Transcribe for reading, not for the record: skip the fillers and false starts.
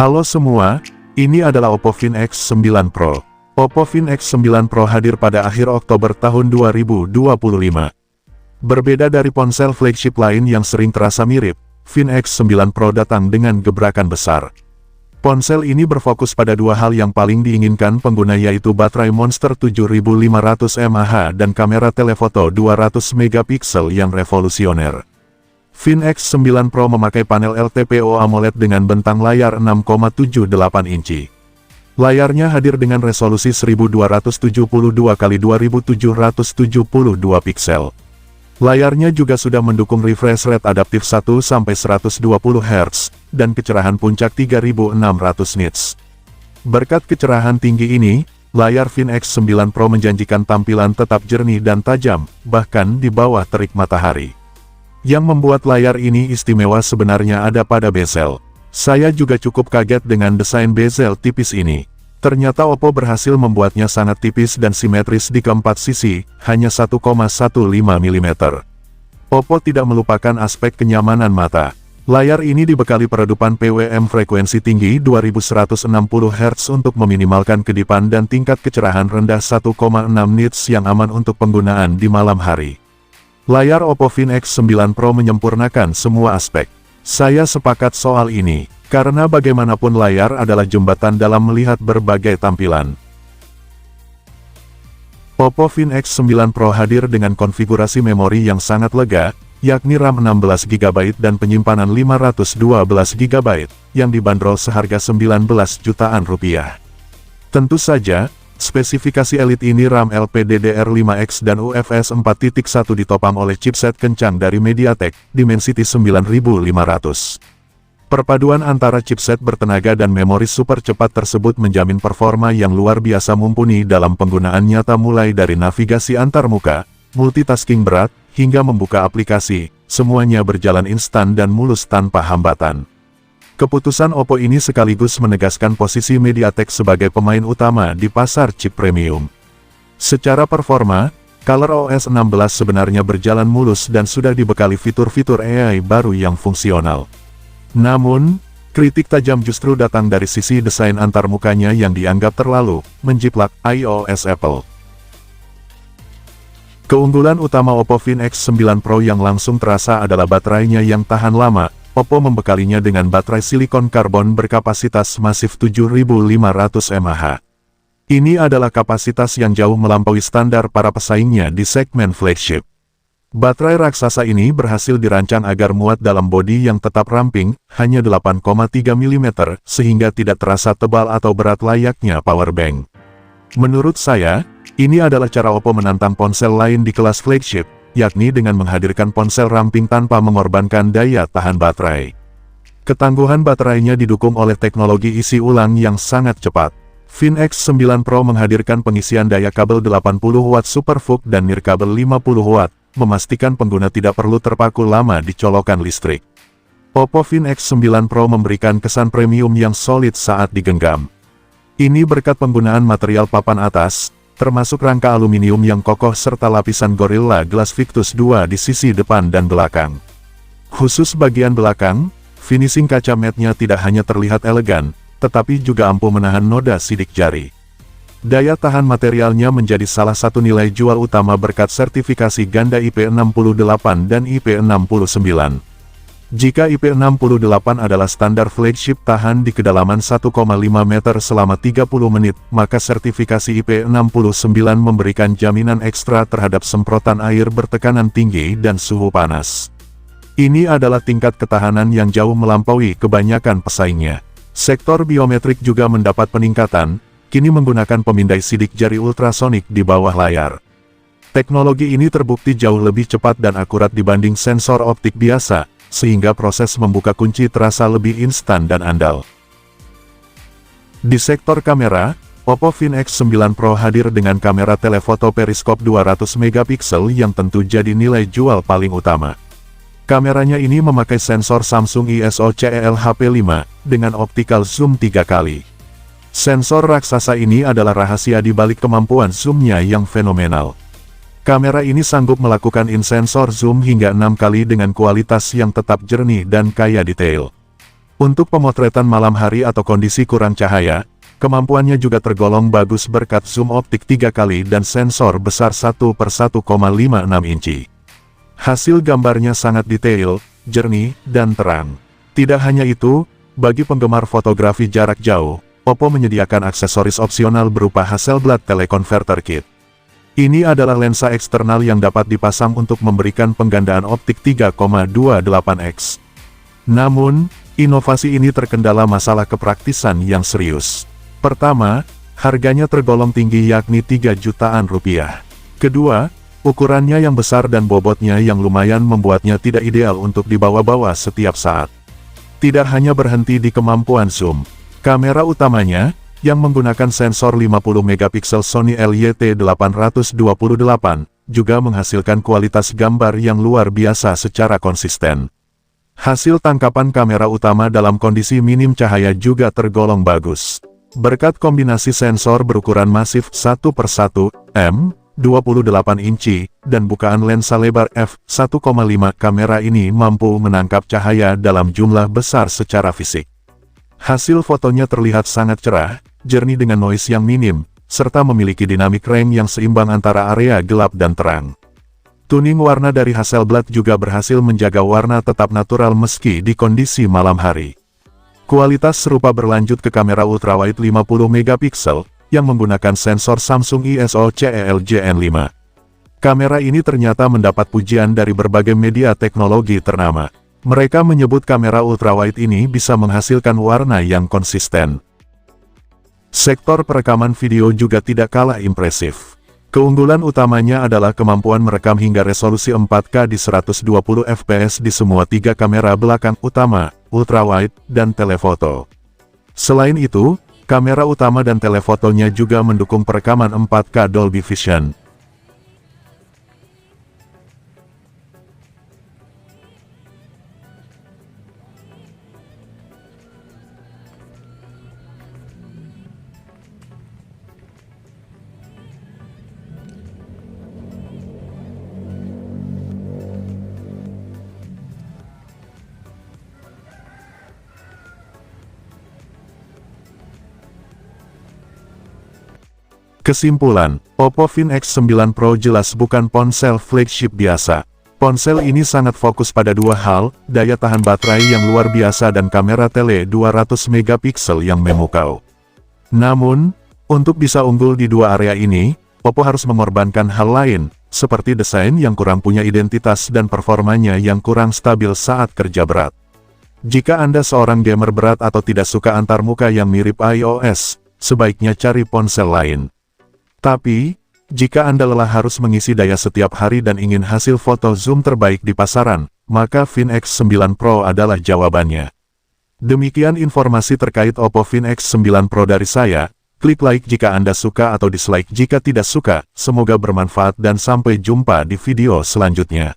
Halo semua, ini adalah Oppo Find X9 Pro. Oppo Find X9 Pro hadir pada akhir Oktober tahun 2025. Berbeda dari ponsel flagship lain yang sering terasa mirip, Find X9 Pro datang dengan gebrakan besar. Ponsel ini berfokus pada dua hal yang paling diinginkan pengguna, yaitu baterai monster 7500 mAh dan kamera telefoto 200 megapiksel yang revolusioner. Find X9 Pro memakai panel LTPO AMOLED dengan bentang layar 6,78 inci. Layarnya hadir dengan resolusi 1272x2772 piksel. Layarnya juga sudah mendukung refresh rate adaptif 1-120 Hz, dan kecerahan puncak 3600 nits. Berkat kecerahan tinggi ini, layar Find X9 Pro menjanjikan tampilan tetap jernih dan tajam, bahkan di bawah terik matahari. Yang membuat layar ini istimewa sebenarnya ada pada bezel. Saya juga cukup kaget dengan desain bezel tipis ini. Ternyata Oppo berhasil membuatnya sangat tipis dan simetris di keempat sisi, hanya 1,15 mm. Oppo tidak melupakan aspek kenyamanan mata. Layar ini dibekali peredupan PWM frekuensi tinggi 2160 Hz untuk meminimalkan kedipan dan tingkat kecerahan rendah 1,6 nits yang aman untuk penggunaan di malam hari. Layar Oppo Find X9 Pro menyempurnakan semua aspek. Saya sepakat soal ini, karena bagaimanapun layar adalah jembatan dalam melihat berbagai tampilan. Oppo Find X9 Pro hadir dengan konfigurasi memori yang sangat lega, yakni RAM 16GB dan penyimpanan 512GB, yang dibanderol seharga 19 jutaan rupiah. Tentu saja, spesifikasi elit ini RAM LPDDR5X dan UFS 4.1 ditopang oleh chipset kencang dari MediaTek, Dimensity 9500. Perpaduan antara chipset bertenaga dan memori super cepat tersebut menjamin performa yang luar biasa mumpuni dalam penggunaan nyata, mulai dari navigasi antarmuka, multitasking berat, hingga membuka aplikasi, semuanya berjalan instan dan mulus tanpa hambatan. Keputusan Oppo ini sekaligus menegaskan posisi MediaTek sebagai pemain utama di pasar chip premium. Secara performa, ColorOS 16 sebenarnya berjalan mulus dan sudah dibekali fitur-fitur AI baru yang fungsional. Namun, kritik tajam justru datang dari sisi desain antarmukanya yang dianggap terlalu menjiplak iOS Apple. Keunggulan utama Oppo Find X9 Pro yang langsung terasa adalah baterainya yang tahan lama. Oppo membekalinya dengan baterai silikon karbon berkapasitas masif 7500 mAh. Ini adalah kapasitas yang jauh melampaui standar para pesaingnya di segmen flagship. Baterai raksasa ini berhasil dirancang agar muat dalam bodi yang tetap ramping, hanya 8,3 mm, sehingga tidak terasa tebal atau berat layaknya powerbank. Menurut saya, ini adalah cara Oppo menantang ponsel lain di kelas flagship, yakni dengan menghadirkan ponsel ramping tanpa mengorbankan daya tahan baterai. Ketangguhan baterainya didukung oleh teknologi isi ulang yang sangat cepat. Find X9 Pro menghadirkan pengisian daya kabel 80W SuperVOOC dan nirkabel 50W, memastikan pengguna tidak perlu terpaku lama di colokan listrik. Oppo Find X9 Pro memberikan kesan premium yang solid saat digenggam. Ini berkat penggunaan material papan atas, termasuk rangka aluminium yang kokoh serta lapisan Gorilla Glass Victus 2 di sisi depan dan belakang. Khusus bagian belakang, finishing kaca matte-nya tidak hanya terlihat elegan, tetapi juga ampuh menahan noda sidik jari. Daya tahan materialnya menjadi salah satu nilai jual utama berkat sertifikasi ganda IP68 dan IP69. Jika IP68 adalah standar flagship tahan di kedalaman 1,5 meter selama 30 menit, maka sertifikasi IP69 memberikan jaminan ekstra terhadap semprotan air bertekanan tinggi dan suhu panas. Ini adalah tingkat ketahanan yang jauh melampaui kebanyakan pesaingnya. Sektor biometrik juga mendapat peningkatan, kini menggunakan pemindai sidik jari ultrasonik di bawah layar. Teknologi ini terbukti jauh lebih cepat dan akurat dibanding sensor optik biasa, sehingga proses membuka kunci terasa lebih instan dan andal. Di sektor kamera, Oppo Find X9 Pro hadir dengan kamera telefoto periskop 200 megapiksel yang tentu jadi nilai jual paling utama. Kameranya ini memakai sensor Samsung ISO CELHP5, dengan optical zoom 3 kali. Sensor raksasa ini adalah rahasia di balik kemampuan zoomnya yang fenomenal. Kamera ini sanggup melakukan in-sensor zoom hingga 6 kali dengan kualitas yang tetap jernih dan kaya detail. Untuk pemotretan malam hari atau kondisi kurang cahaya, kemampuannya juga tergolong bagus berkat zoom optik 3 kali dan sensor besar 1/1,56 inci. Hasil gambarnya sangat detail, jernih, dan terang. Tidak hanya itu, bagi penggemar fotografi jarak jauh, Oppo menyediakan aksesoris opsional berupa Hasselblad Teleconverter Kit. Ini adalah lensa eksternal yang dapat dipasang untuk memberikan penggandaan optik 3,28x. Namun, inovasi ini terkendala masalah kepraktisan yang serius. Pertama, harganya tergolong tinggi yakni 3 jutaan rupiah. Kedua, ukurannya yang besar dan bobotnya yang lumayan membuatnya tidak ideal untuk dibawa-bawa setiap saat. Tidak hanya berhenti di kemampuan zoom, kamera utamanya, yang menggunakan sensor 50 megapiksel Sony LYT-828, juga menghasilkan kualitas gambar yang luar biasa secara konsisten. Hasil tangkapan kamera utama dalam kondisi minim cahaya juga tergolong bagus. Berkat kombinasi sensor berukuran masif 1/1 m, 28 inci, dan bukaan lensa lebar f1,5, kamera ini mampu menangkap cahaya dalam jumlah besar secara fisik. Hasil fotonya terlihat sangat cerah, jernih dengan noise yang minim, serta memiliki dynamic range yang seimbang antara area gelap dan terang. Tuning warna dari Hasselblad juga berhasil menjaga warna tetap natural meski di kondisi malam hari. Kualitas serupa berlanjut ke kamera ultrawide 50 megapiksel, yang menggunakan sensor Samsung ISO CELJN5. Kamera ini ternyata mendapat pujian dari berbagai media teknologi ternama. Mereka menyebut kamera ultrawide ini bisa menghasilkan warna yang konsisten. Sektor perekaman video juga tidak kalah impresif. Keunggulan utamanya adalah kemampuan merekam hingga resolusi 4K di 120 fps di semua 3 kamera belakang utama, ultrawide, dan telefoto. Selain itu, kamera utama dan telefotonya juga mendukung perekaman 4K Dolby Vision. Kesimpulan, Oppo Find X9 Pro jelas bukan ponsel flagship biasa. Ponsel ini sangat fokus pada dua hal, daya tahan baterai yang luar biasa dan kamera tele 200 megapiksel yang memukau. Namun, untuk bisa unggul di dua area ini, Oppo harus mengorbankan hal lain, seperti desain yang kurang punya identitas dan performanya yang kurang stabil saat kerja berat. Jika Anda seorang gamer berat atau tidak suka antarmuka yang mirip iOS, sebaiknya cari ponsel lain. Tapi, jika Anda lelah harus mengisi daya setiap hari dan ingin hasil foto zoom terbaik di pasaran, maka Find X9 Pro adalah jawabannya. Demikian informasi terkait Oppo Find X9 Pro dari saya. Klik like jika Anda suka atau dislike jika tidak suka. Semoga bermanfaat dan sampai jumpa di video selanjutnya.